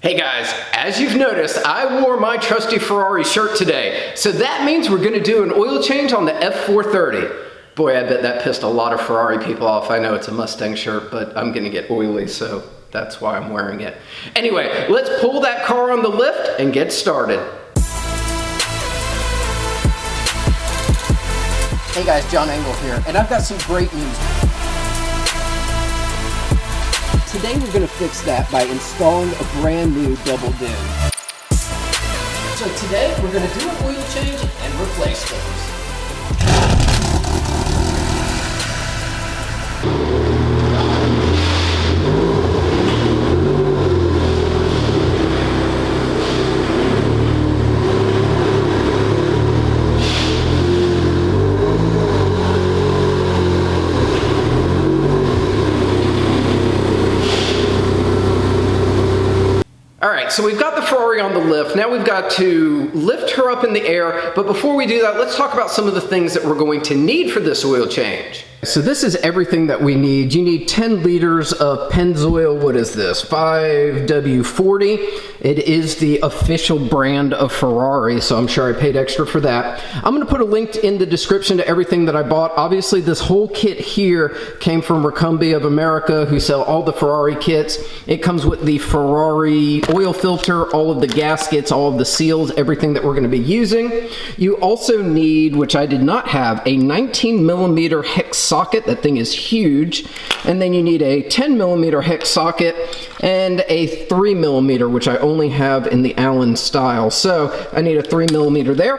Hey guys, as you've noticed, I wore my trusty Ferrari shirt today. So that means we're gonna do an oil change on the F430. Boy, I bet that pissed a lot of Ferrari people off. I know it's a Mustang shirt, but I'm gonna get oily, so that's why I'm wearing it. Anyway, let's pull that car on the lift and get started. Hey guys, John Engel here, and I've got some great news. Today we're going to fix that by installing a brand new double dune. So today we're going to do an oil change and replace those. So we've got the Ferrari on the lift. Now we've got to lift her up in the air. But before we do that, let's talk about some of the things that we're going to need for this oil change. So this is everything that we need. You need 10 liters of Pennzoil, what is this, 5W40. It is the official brand of Ferrari, so I'm sure I paid extra for that. I'm gonna put a link in the description to everything that I bought. Obviously this whole kit here came from Ricumbi of America, who sell all the Ferrari kits. It comes with the Ferrari oil filter, all of the gaskets, all of the seals, everything that we're gonna be using. You also need, which I did not have, a 19mm Hex Socket. That thing is huge. And then you need a 10mm Hex Socket and a 3mm, which I only have in the Allen style. So I need a 3mm there.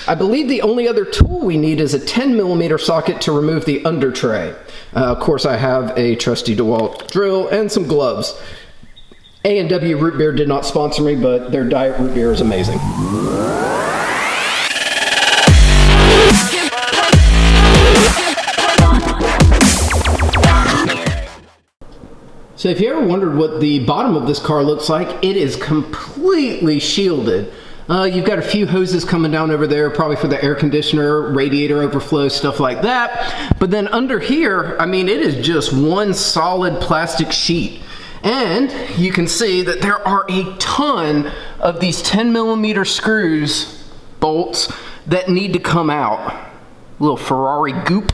I believe the only other tool we need is a 10mm socket to remove the under tray. Of course, I have a trusty DeWalt drill and some gloves. A&W Root Beer did not sponsor me, but their diet root beer is amazing. So if you ever wondered what the bottom of this car looks like, it is completely shielded. You've got a few hoses coming down over there, probably for the air conditioner, radiator overflow, stuff like that. But then under here, I mean, it is just one solid plastic sheet. And you can see that there are a ton of these 10mm screws, bolts, that need to come out. Little Ferrari goop.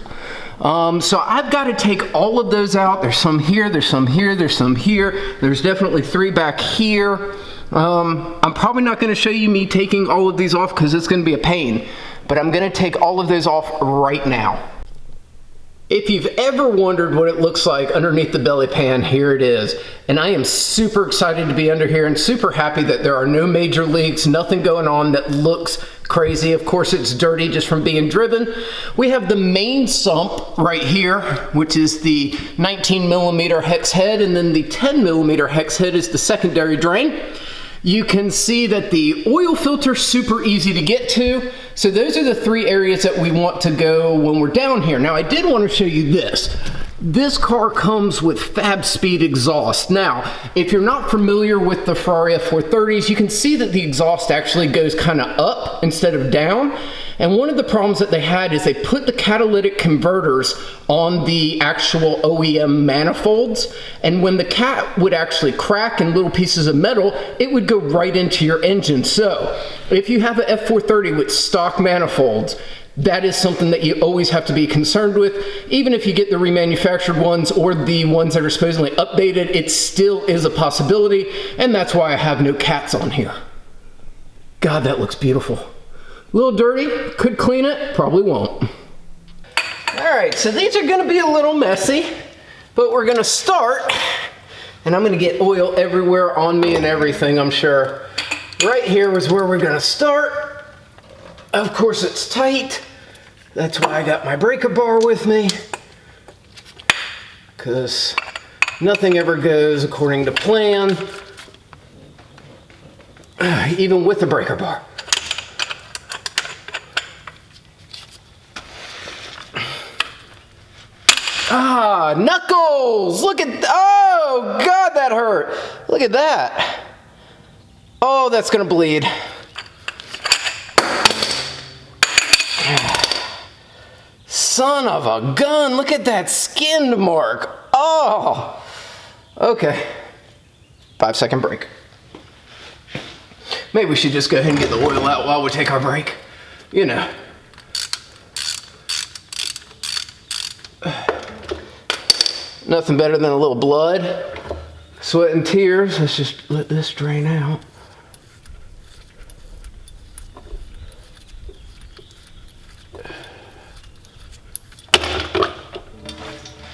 So I've got to take all of those out. There's some here, there's some here, there's some here. There's definitely 3 back here. I'm probably not going to show you me taking all of these off because it's going to be a pain. But I'm going to take all of those off right now. If you've ever wondered what it looks like underneath the belly pan, here it is. And I am super excited to be under here and super happy that there are no major leaks, nothing going on that looks crazy. Of course, it's dirty just from being driven. We have the main sump right here, which is the 19mm hex head, and then the 10mm hex head is the secondary drain. You can see that the oil filter is super easy to get to. So those are the 3 areas that we want to go when we're down here. Now I did want to show you this. This car comes with Fab Speed exhaust. Now, if you're not familiar with the Ferrari F430s, you can see that the exhaust actually goes kind of up instead of down. And one of the problems that they had is they put the catalytic converters on the actual OEM manifolds. And when the cat would actually crack in little pieces of metal, it would go right into your engine. So if you have an F430 with stock manifolds, that is something that you always have to be concerned with. Even if you get the remanufactured ones or the ones that are supposedly updated, it still is a possibility. And that's why I have no cats on here. God, that looks beautiful. A little dirty, could clean it, probably won't. All right, so these are gonna be a little messy, but we're gonna start, and I'm gonna get oil everywhere on me and everything, I'm sure. Right here is where we're gonna start. Of course it's tight. That's why I got my breaker bar with me, because nothing ever goes according to plan, even with the breaker bar. Ah, knuckles! Look at, oh God, that hurt. Look at that. Oh, that's gonna bleed. Son of a gun, look at that skin mark. Oh, okay. 5-second break. Maybe we should just go ahead and get the oil out while we take our break. You know. Nothing better than a little blood, sweat and tears. Let's just let this drain out.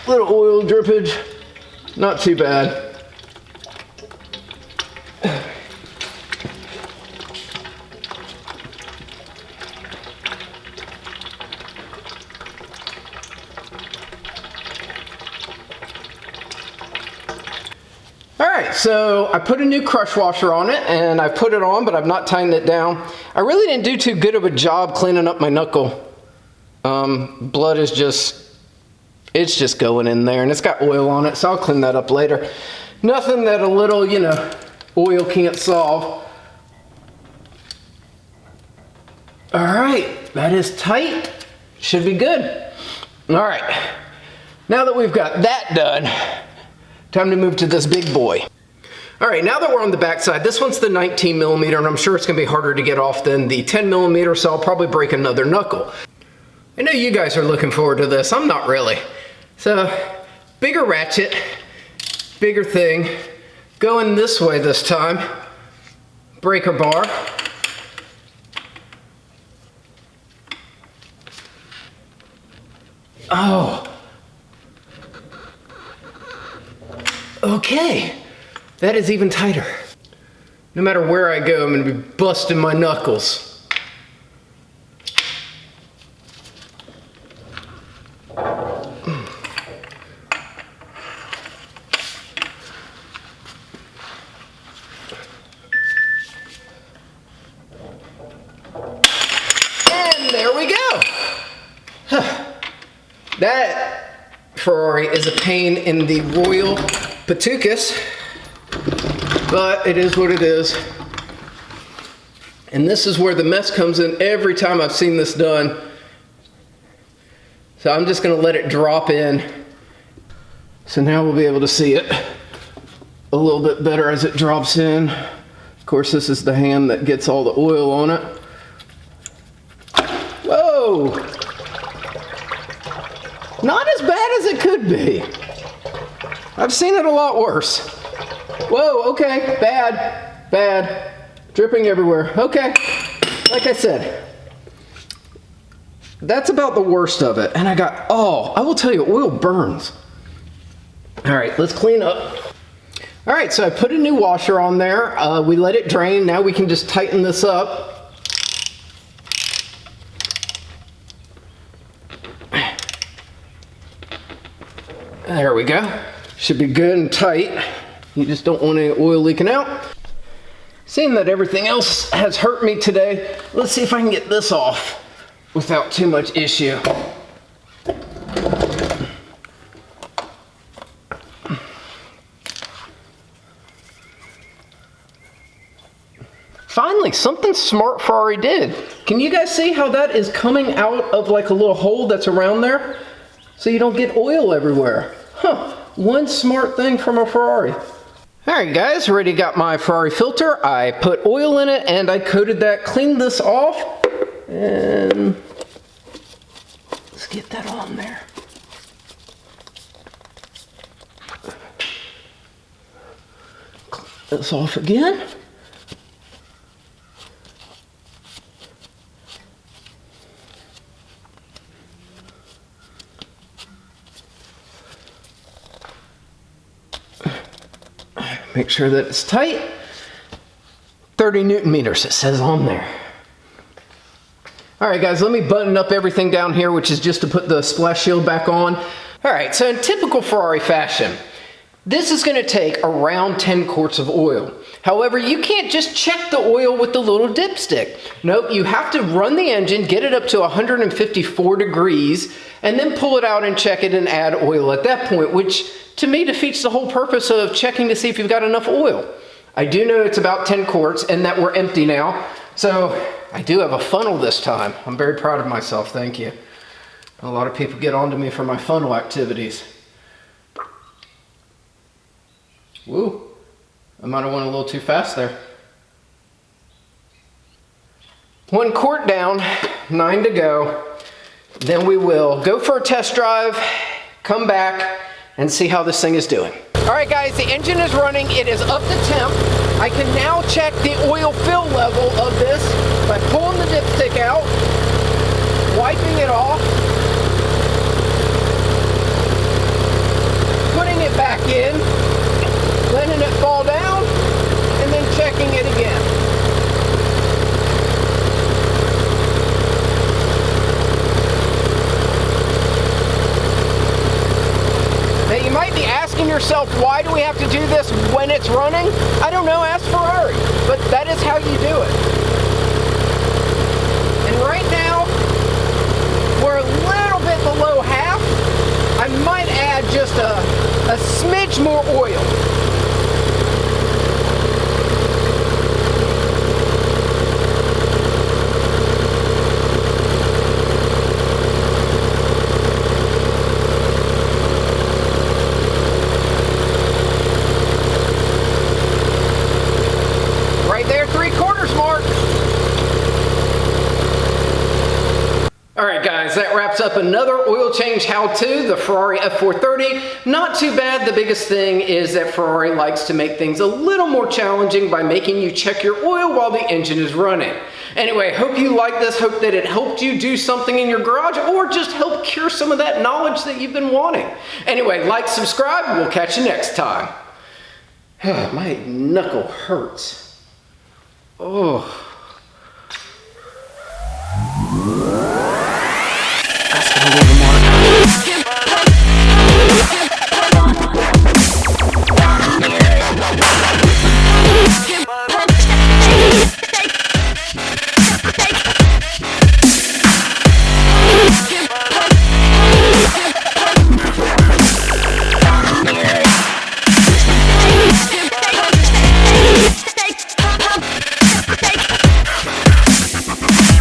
Little oil drippage, not too bad. Alright, so I put a new crush washer on it, and I've put it on, but I've not tightened it down. I really didn't do too good of a job cleaning up my knuckle. Blood is it's just going in there, and it's got oil on it, so I'll clean that up later. Nothing that a little, you know, oil can't solve. Alright, that is tight. Should be good. Alright, now that we've got that done, time to move to this big boy. Alright, now that we're on the back side, this one's the 19 millimeter, and I'm sure it's going to be harder to get off than the 10 millimeter, so I'll probably break another knuckle. I know you guys are looking forward to this. I'm not really. So, bigger ratchet, bigger thing, going this way this time, breaker bar. Oh. Okay, that is even tighter. No matter where I go, I'm gonna be busting my knuckles. And there we go. That Ferrari is a pain in the royal Patukas, but it is what it is. And this is where the mess comes in every time I've seen this done. So I'm just going to let it drop in. So now we'll be able to see it a little bit better as it drops in. Of course, this is the hand that gets all the oil on it. Whoa! Not as bad as it could be. I've seen it a lot worse. Whoa, okay, bad, bad. Dripping everywhere. Okay, like I said, that's about the worst of it. And I will tell you, oil burns. All right, let's clean up. All right, so I put a new washer on there. We let it drain. Now we can just tighten this up. There we go. Should be good and tight. You just don't want any oil leaking out. Seeing that everything else has hurt me today, let's see if I can get this off without too much issue. Finally, something smart Ferrari did. Can you guys see how that is coming out of like a little hole that's around there? So you don't get oil everywhere. Huh, one smart thing from a Ferrari. Alright guys, already got my Ferrari filter. I put oil in it and I coated that, cleaned this off, and let's get that on there. Clean this off again. Make sure that it's tight. 30 Newton meters, it says on there. All right guys, let me button up everything down here, which is just to put the splash shield back on. All right, so in typical Ferrari fashion, this is gonna take around 10 quarts of oil. However, you can't just check the oil with the little dipstick. Nope, you have to run the engine, get it up to 154 degrees, and then pull it out and check it and add oil at that point, which to me defeats the whole purpose of checking to see if you've got enough oil. I do know it's about 10 quarts and that we're empty now, so I do have a funnel this time. I'm very proud of myself, thank you. A lot of people get onto me for my funnel activities. Woo, I might have went a little too fast there. 1 quart down, 9 to go. Then we will go for a test drive, come back, and see how this thing is doing. All right guys, the engine is running. It is up to temp. I can now check the oil fill level of this by pulling the dipstick out, wiping it off, putting it back in, letting it fall down, and then checking it again. Now you might be asking yourself, why do we have to do this when it's running? I don't know, ask Ferrari, but that is how you do it. And right now, we're a little bit below half. I might add just a smidge more oil. Right there, 3/4 mark. All right guys, that wraps up another oil change how-to, the Ferrari F430. Not too bad. The biggest thing is that Ferrari likes to make things a little more challenging by making you check your oil while the engine is running. Anyway, hope you like this. Hope that it helped you do something in your garage or just help cure some of that knowledge that you've been wanting. Anyway, like, subscribe. We'll catch you next time. My knuckle hurts. Oh. That's gonna leave a mark.